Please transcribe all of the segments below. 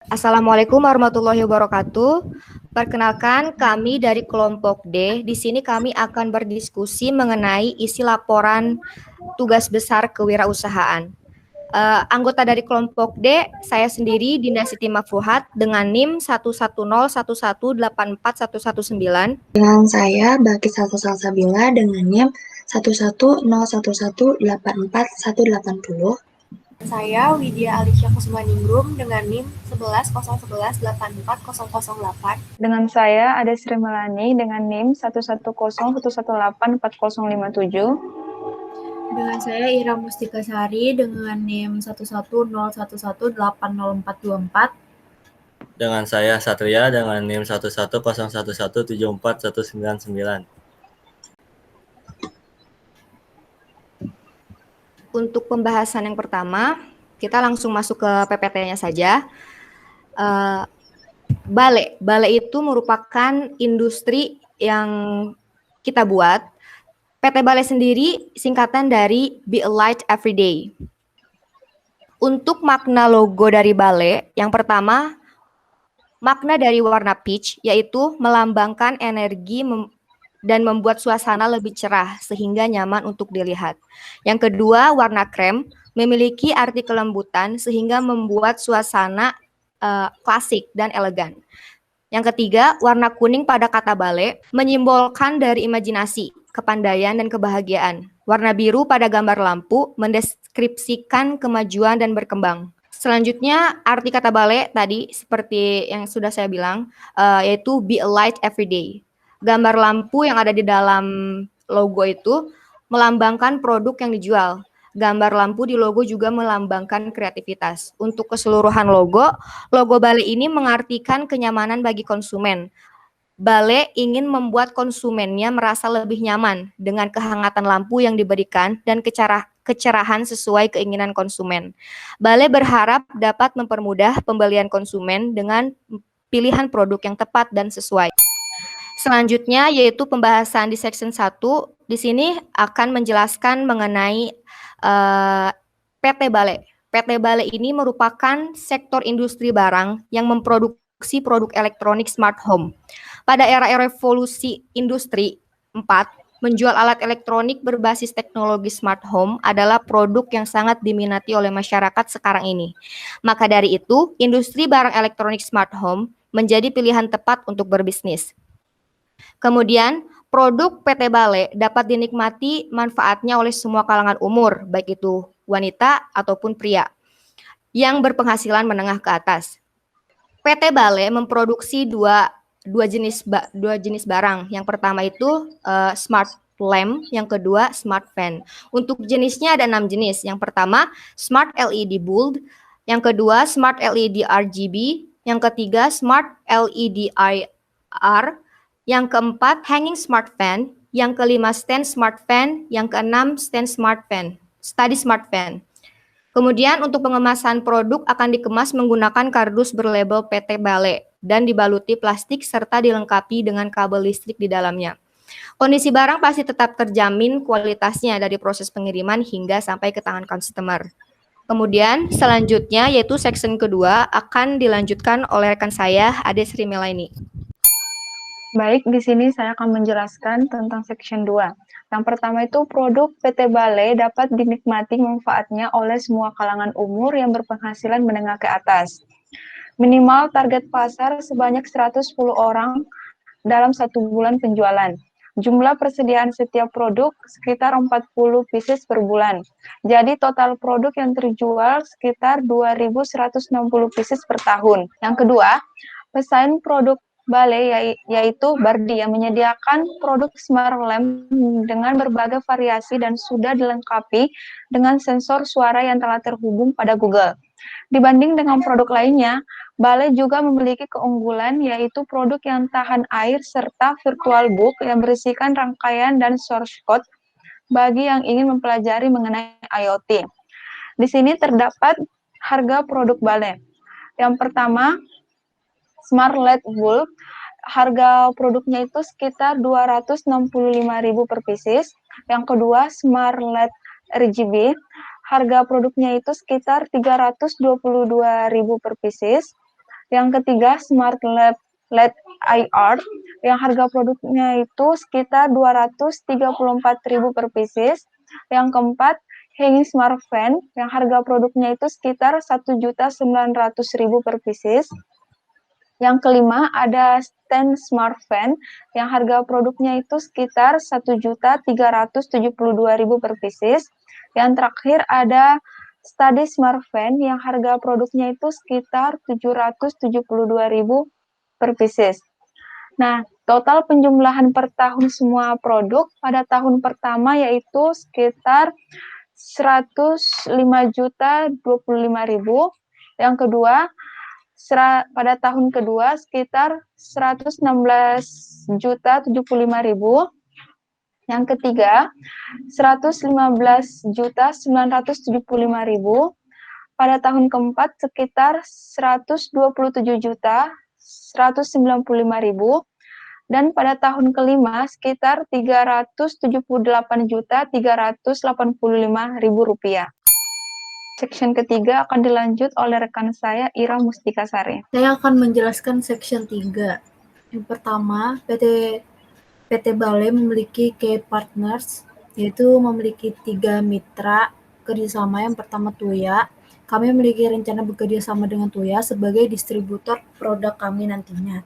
Assalamualaikum warahmatullahi wabarakatuh. Perkenalkan, kami dari kelompok D. Di sini kami akan berdiskusi mengenai isi laporan tugas besar kewirausahaan. Anggota dari kelompok D, saya sendiri Dinda Siti Mafruhat dengan NIM 11011841119. Dengan saya, Baki Salsa Salsabila dengan NIM 11011841180. Saya Widya Alicia Kusmaningrum dengan NIM 1101184008. Dengan saya ada Sri Melani dengan NIM 11011184057. Dengan saya Ira Mustika Sari dengan NIM 11011800424. Dengan saya Satria dengan NIM 11011741999. Untuk pembahasan yang pertama, kita langsung masuk ke PPT-nya saja. Bale itu merupakan industri yang kita buat. PT Bale sendiri singkatan dari Be a Light Every Day. Untuk makna logo dari Bale, yang pertama, makna dari warna peach, yaitu melambangkan energi dan membuat suasana lebih cerah sehingga nyaman untuk dilihat. Yang kedua, warna krem memiliki arti kelembutan sehingga membuat suasana klasik dan elegan. Yang ketiga, warna kuning pada kata Bale menyimbolkan dari imajinasi, kepandaian, dan kebahagiaan. Warna biru pada gambar lampu mendeskripsikan kemajuan dan berkembang. Selanjutnya, arti kata Bale tadi seperti yang sudah saya bilang, yaitu be a light every day. Gambar lampu yang ada di dalam logo itu melambangkan produk yang dijual. Gambar lampu di logo juga melambangkan kreativitas. Untuk keseluruhan logo Bale ini mengartikan kenyamanan bagi konsumen. Bale ingin membuat konsumennya merasa lebih nyaman dengan kehangatan lampu yang diberikan dan kecerahan sesuai keinginan konsumen. Bale berharap dapat mempermudah pembelian konsumen dengan pilihan produk yang tepat dan sesuai. Selanjutnya yaitu pembahasan di section 1. Di sini akan menjelaskan mengenai PT Bale. PT Bale ini merupakan sektor industri barang yang memproduksi produk elektronik smart home. Pada era revolusi industri 4, menjual alat elektronik berbasis teknologi smart home adalah produk yang sangat diminati oleh masyarakat sekarang ini. Maka dari itu, industri barang elektronik smart home menjadi pilihan tepat untuk berbisnis. Kemudian, produk PT Bale dapat dinikmati manfaatnya oleh semua kalangan umur, baik itu wanita ataupun pria, yang berpenghasilan menengah ke atas. PT Bale memproduksi dua jenis barang. Yang pertama itu smart lamp, yang kedua smart fan. Untuk jenisnya ada 6 jenis. Yang pertama smart LED bulb, yang kedua smart LED RGB, yang ketiga smart LED IR, yang keempat hanging smart fan, yang kelima stand smart fan, yang keenam stand smart fan, study smart fan. Kemudian untuk pengemasan produk akan dikemas menggunakan kardus berlabel PT Bale dan dibaluti plastik serta dilengkapi dengan kabel listrik di dalamnya. Kondisi barang pasti tetap terjamin kualitasnya dari proses pengiriman hingga sampai ke tangan customer. Kemudian selanjutnya yaitu section kedua akan dilanjutkan oleh rekan saya Ade Sri Melaini. Baik, di sini saya akan menjelaskan tentang section 2. Yang pertama itu produk PT Bale dapat dinikmati manfaatnya oleh semua kalangan umur yang berpenghasilan menengah ke atas. Minimal target pasar sebanyak 110 orang dalam 1 bulan penjualan. Jumlah persediaan setiap produk sekitar 40 pieces per bulan. Jadi total produk yang terjual sekitar 2.160 pieces per tahun. Yang kedua, pesaing produk Bale yaitu Bardi yang menyediakan produk smart lamp dengan berbagai variasi dan sudah dilengkapi dengan sensor suara yang telah terhubung pada Google. Dibanding dengan produk lainnya, Bale juga memiliki keunggulan yaitu produk yang tahan air serta virtual book yang berisikan rangkaian dan source code bagi yang ingin mempelajari mengenai IoT. Di sini terdapat harga produk Bale. Yang pertama, Smart LED bulb, harga produknya itu sekitar 265.000 per pieces. Yang kedua, Smart LED RGB, harga produknya itu sekitar 322.000 per pieces. Yang ketiga, Smart LED IR, yang harga produknya itu sekitar 234.000 per pieces. Yang keempat, Hanging Smart Fan, yang harga produknya itu sekitar 1.900.000 per pieces. Yang kelima, ada Stand Smart Fan, yang harga produknya itu sekitar 1.372.000 per pieces. Yang terakhir ada Study Smart Fan, yang harga produknya itu sekitar 772.000 per pieces. Nah, total penjumlahan per tahun semua produk pada tahun pertama yaitu sekitar 105.025.000. Yang kedua, pada tahun kedua sekitar 116.075.000. Yang ketiga, 115.975.000. Pada tahun keempat sekitar 127.195.000. Dan pada tahun kelima sekitar 378.385.000 rupiah. Section ketiga akan dilanjut oleh rekan saya, Ira Mustika Sari. Saya akan menjelaskan section 3. Yang pertama, PT Balai memiliki key partners, yaitu memiliki 3 mitra kerjasama. Yang pertama Tuya. Kami memiliki rencana bekerja sama dengan Tuya sebagai distributor produk kami nantinya.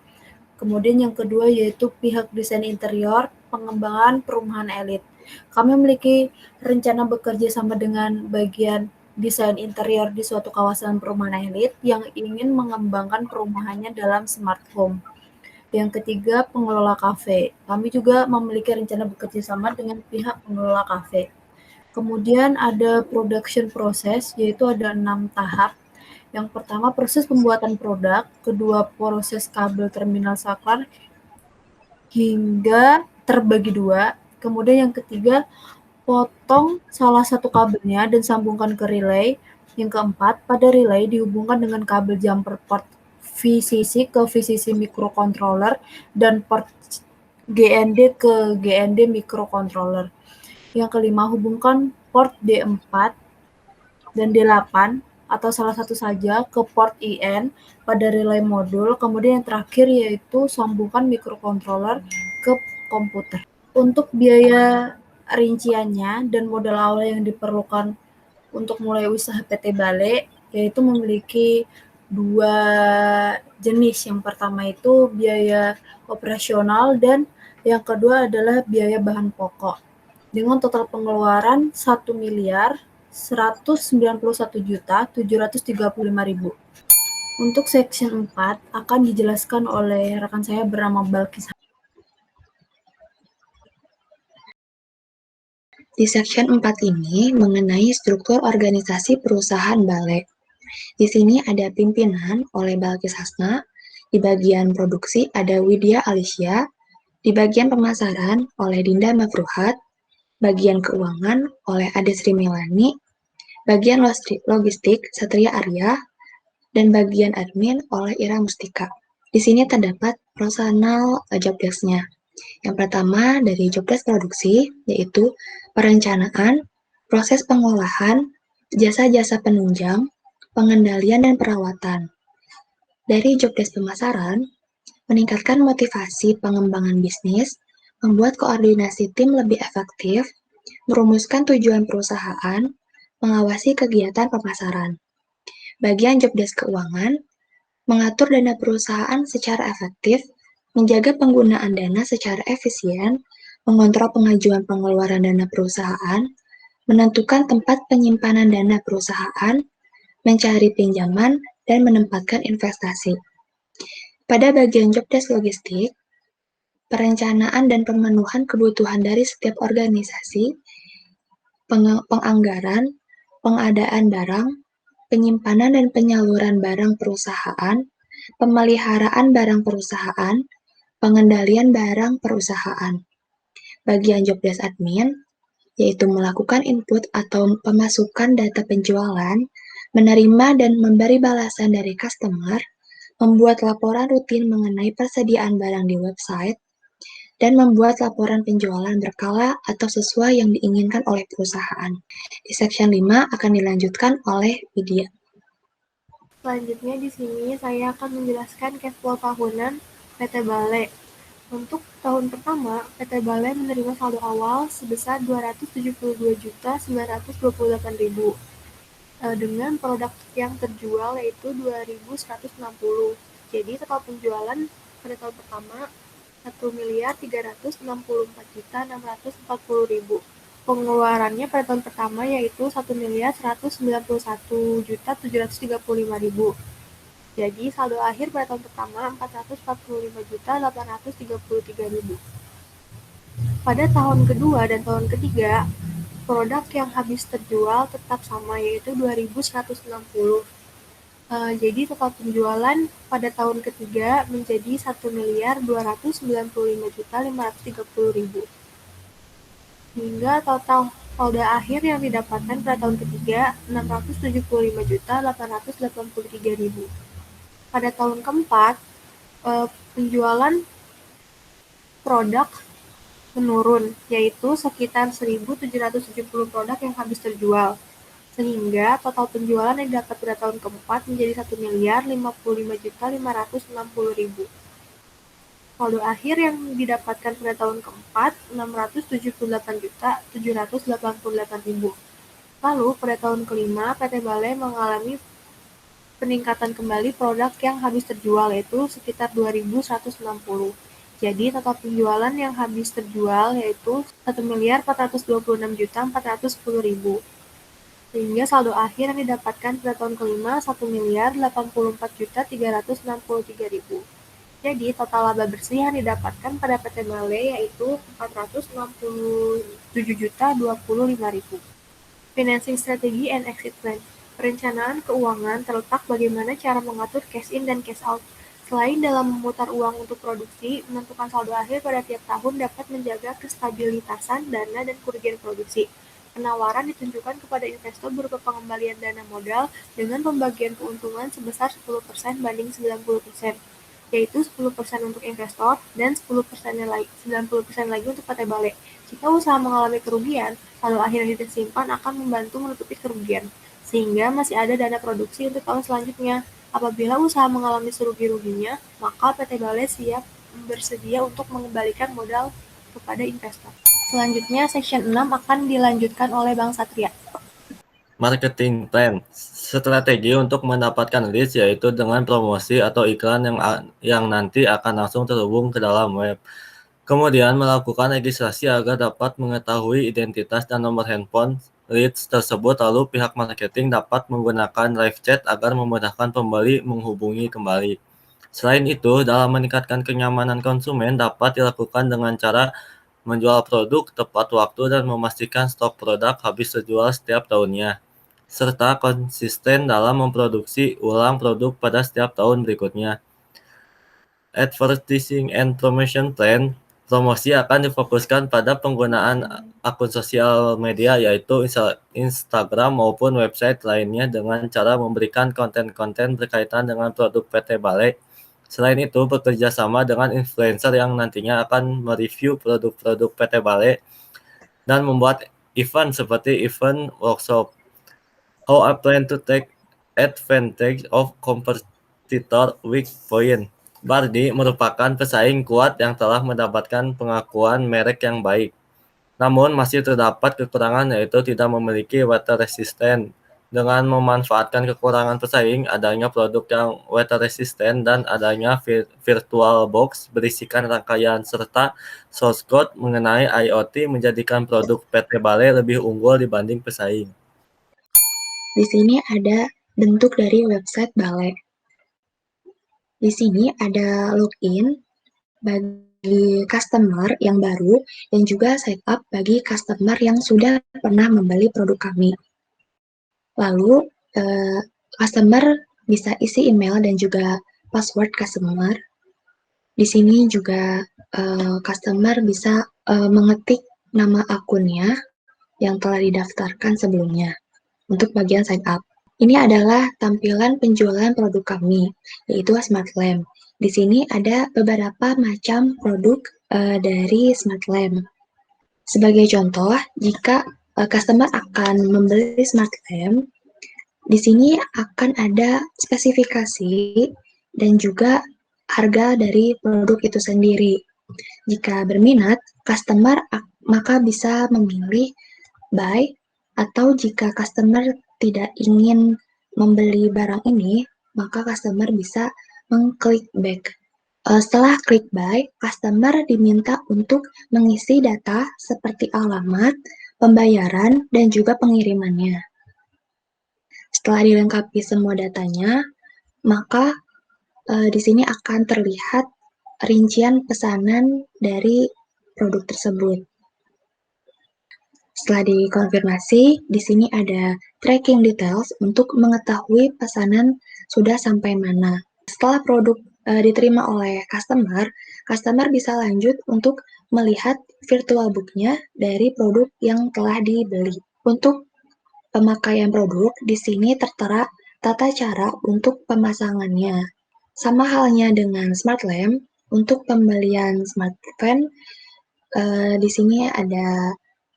Kemudian yang kedua yaitu pihak desain interior, pengembangan perumahan elit. Kami memiliki rencana bekerja sama dengan bagian desain interior di suatu kawasan perumahan elit yang ingin mengembangkan perumahannya dalam smart home. Yang ketiga, pengelola kafe. Kami juga memiliki rencana bekerja sama dengan pihak pengelola kafe. Kemudian ada production process, yaitu ada 6 tahap. Yang pertama, proses pembuatan produk. Kedua, proses kabel terminal saklar hingga terbagi 2. Kemudian yang ketiga, potong salah satu kabelnya dan sambungkan ke relay. Yang keempat, pada relay dihubungkan dengan kabel jumper port VCC ke VCC microcontroller dan port GND ke GND microcontroller. Yang kelima, hubungkan port D4 dan D8 atau salah satu saja ke port IN pada relay modul. Kemudian yang terakhir yaitu sambungkan microcontroller ke komputer. Untuk biaya rinciannya dan modal awal yang diperlukan untuk mulai usaha PT Balai yaitu memiliki 2 jenis. Yang pertama itu biaya operasional dan yang kedua adalah biaya bahan pokok. Dengan total pengeluaran 1.191.735.000. Untuk section 4 akan dijelaskan oleh rekan saya bernama Balkis. Di section 4 ini mengenai struktur organisasi perusahaan Balai. Di sini ada pimpinan oleh Balkis Hasna, di bagian produksi ada Widya Alicia, di bagian pemasaran oleh Dinda Mafruhat, bagian keuangan oleh Ade Sri Melani, bagian logistik Satria Arya, dan bagian admin oleh Ira Mustika. Di sini terdapat personal job desk-nya. Yang pertama dari job desk produksi, yaitu perencanaan, proses pengolahan, jasa-jasa penunjang, pengendalian dan perawatan. Dari job desk pemasaran, meningkatkan motivasi pengembangan bisnis, membuat koordinasi tim lebih efektif, merumuskan tujuan perusahaan, mengawasi kegiatan pemasaran. Bagian job desk keuangan, mengatur dana perusahaan secara efektif, menjaga penggunaan dana secara efisien, mengontrol pengajuan pengeluaran dana perusahaan, menentukan tempat penyimpanan dana perusahaan, mencari pinjaman, dan menempatkan investasi. Pada bagian job desk logistik, perencanaan dan pemenuhan kebutuhan dari setiap organisasi, penganggaran, pengadaan barang, penyimpanan dan penyaluran barang perusahaan, pemeliharaan barang perusahaan, pengendalian barang perusahaan. Bagian job desk admin, yaitu melakukan input atau pemasukan data penjualan, menerima dan memberi balasan dari customer, membuat laporan rutin mengenai persediaan barang di website, dan membuat laporan penjualan berkala atau sesuai yang diinginkan oleh perusahaan. Di section 5 akan dilanjutkan oleh Widya. Selanjutnya di sini saya akan menjelaskan cash flow tahunan PT Bale. Untuk tahun pertama, PT Bale menerima saldo awal sebesar 272.928.000 dengan produk yang terjual yaitu 2.160. Jadi total penjualan pada tahun pertama 1.364.640.000. Pengeluarannya pada tahun pertama yaitu 1.191.735.000. Jadi saldo akhir pada tahun pertama 445.833.000. Pada tahun kedua dan tahun ketiga, produk yang habis terjual tetap sama yaitu 2.160. Jadi total penjualan pada tahun ketiga menjadi 1.295.530.000. Hingga total saldo akhir yang didapatkan pada tahun ketiga 675.883.000. Pada tahun keempat, penjualan produk menurun, yaitu sekitar 1.770 produk yang habis terjual. Sehingga total penjualan yang didapat pada tahun keempat menjadi 1.055.560.000. Saldo akhir yang didapatkan pada tahun keempat 678.788.000. Lalu pada tahun kelima, PT Bale mengalami peningkatan kembali produk yang habis terjual yaitu sekitar 2.160. Jadi total penjualan yang habis terjual yaitu 1.426.410.000. Sehingga saldo akhir yang didapatkan pada tahun kelima 1.084.363.000. Jadi total laba bersih yang didapatkan pada PT Bale yaitu 467.025.000. Financing Strategy and Exit Plan. Perencanaan keuangan terletak bagaimana cara mengatur cash in dan cash out. Selain dalam memutar uang untuk produksi, menentukan saldo akhir pada tiap tahun dapat menjaga kestabilitasan dana dan kerugian produksi. Penawaran ditunjukkan kepada investor berupa pengembalian dana modal dengan pembagian keuntungan sebesar 10% banding 90%, yaitu 10% untuk investor dan 90% lagi untuk PT Bale. Jika usaha mengalami kerugian, saldo akhir yang disimpan akan membantu menutupi kerugian, sehingga masih ada dana produksi untuk tahun selanjutnya. Apabila usaha mengalami serugi-ruginya, maka PT Bale siap bersedia untuk mengembalikan modal kepada investor. Selanjutnya, section 6 akan dilanjutkan oleh Bang Satria. Marketing plan. Strategi untuk mendapatkan leads yaitu dengan promosi atau iklan yang nanti akan langsung terhubung ke dalam web. Kemudian melakukan registrasi agar dapat mengetahui identitas dan nomor handphone leads tersebut, lalu pihak marketing dapat menggunakan live chat agar memudahkan pembeli menghubungi kembali. Selain itu, dalam meningkatkan kenyamanan konsumen dapat dilakukan dengan cara menjual produk tepat waktu dan memastikan stok produk habis terjual setiap tahunnya, serta konsisten dalam memproduksi ulang produk pada setiap tahun berikutnya. Advertising and Promotion Plan. Promosi akan difokuskan pada penggunaan akun sosial media yaitu Instagram maupun website lainnya dengan cara memberikan konten-konten berkaitan dengan produk PT Bale. Selain itu, bekerja sama dengan influencer yang nantinya akan mereview produk-produk PT Bale dan membuat event seperti event workshop. How I plan to take advantage of competitor weak point. Bardi merupakan pesaing kuat yang telah mendapatkan pengakuan merek yang baik. Namun masih terdapat kekurangan yaitu tidak memiliki water resistant. Dengan memanfaatkan kekurangan pesaing, adanya produk yang water resistant dan adanya virtual box berisikan rangkaian serta source code mengenai IoT menjadikan produk PT Bale lebih unggul dibanding pesaing. Di sini ada bentuk dari website Bale. Di sini ada login bagi customer yang baru dan juga setup bagi customer yang sudah pernah membeli produk kami. Lalu, customer bisa isi email dan juga password customer. Di sini juga customer bisa mengetik nama akunnya yang telah didaftarkan sebelumnya untuk bagian sign up. Ini adalah tampilan penjualan produk kami, yaitu Smart Lamp. Di sini ada beberapa macam produk dari Smart Lamp. Sebagai contoh, jika customer akan membeli Smart Lamp, Di sini akan ada spesifikasi dan juga harga dari produk itu sendiri. Jika berminat, customer maka bisa memilih buy, atau jika customer tidak ingin membeli barang ini, maka customer bisa mengklik back. Setelah klik buy, customer diminta untuk mengisi data seperti alamat, pembayaran, dan juga pengirimannya. Setelah dilengkapi semua datanya, maka di sini akan terlihat rincian pesanan dari produk tersebut. Setelah dikonfirmasi, di sini ada tracking details untuk mengetahui pesanan sudah sampai mana. Setelah produk diterima oleh customer bisa lanjut untuk melihat virtual book-nya dari produk yang telah dibeli. Untuk pemakaian produk, di sini tertera tata cara untuk pemasangannya. Sama halnya dengan smart lamp, untuk pembelian smart fan, di sini ada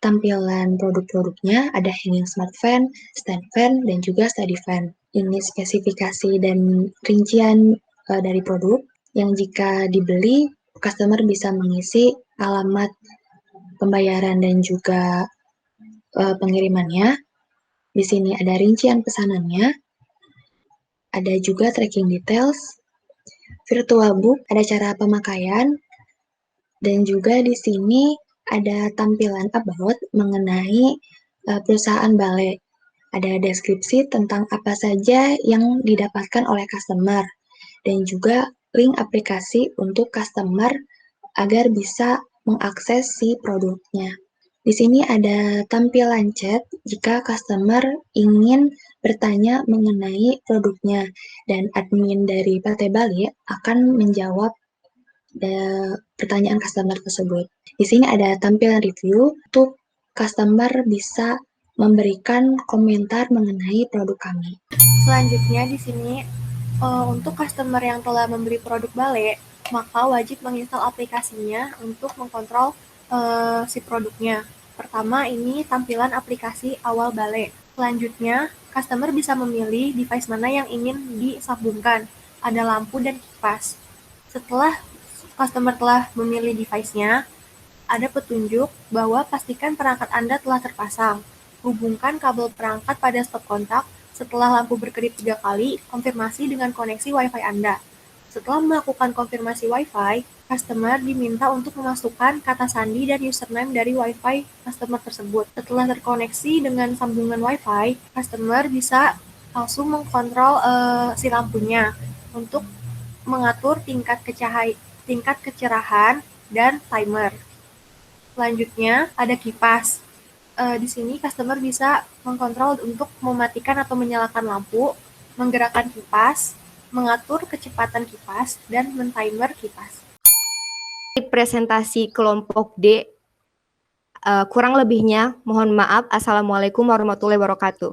tampilan produk-produknya, ada hanging smart fan, stand fan, dan juga study fan. Ini spesifikasi dan rincian dari produk yang jika dibeli, customer bisa mengisi alamat pembayaran dan juga pengirimannya. Di sini ada rincian pesanannya, ada juga tracking details, virtual book, ada cara pemakaian, dan juga di sini ada tampilan about mengenai perusahaan balai. Ada deskripsi tentang apa saja yang didapatkan oleh customer, dan juga link aplikasi untuk customer agar bisa mengakses si produknya. Di sini ada tampilan chat jika customer ingin bertanya mengenai produknya, dan admin dari PT Bali akan menjawab pertanyaan customer tersebut. Di sini ada tampilan review untuk customer bisa memberikan komentar mengenai produk kami. Selanjutnya di sini untuk customer yang telah membeli produk Bale, maka wajib menginstal aplikasinya untuk mengkontrol si produknya. Pertama, ini tampilan aplikasi awal Bale. Selanjutnya, customer bisa memilih device mana yang ingin disambungkan. Ada lampu dan kipas. Setelah customer telah memilih device-nya, ada petunjuk bahwa pastikan perangkat Anda telah terpasang. Hubungkan kabel perangkat pada stop kontak. Setelah lampu berkedip 3 kali, konfirmasi dengan koneksi Wi-Fi Anda. Setelah melakukan konfirmasi Wi-Fi, customer diminta untuk memasukkan kata sandi dan username dari Wi-Fi customer tersebut. Setelah terkoneksi dengan sambungan Wi-Fi, customer bisa langsung mengkontrol si lampunya untuk mengatur tingkat kecerahan dan timer. Selanjutnya ada kipas. Di sini customer bisa mengkontrol untuk mematikan atau menyalakan lampu, menggerakkan kipas, mengatur kecepatan kipas, dan men-timer kipas. Presentasi kelompok D, kurang lebihnya mohon maaf. Assalamualaikum warahmatullahi wabarakatuh.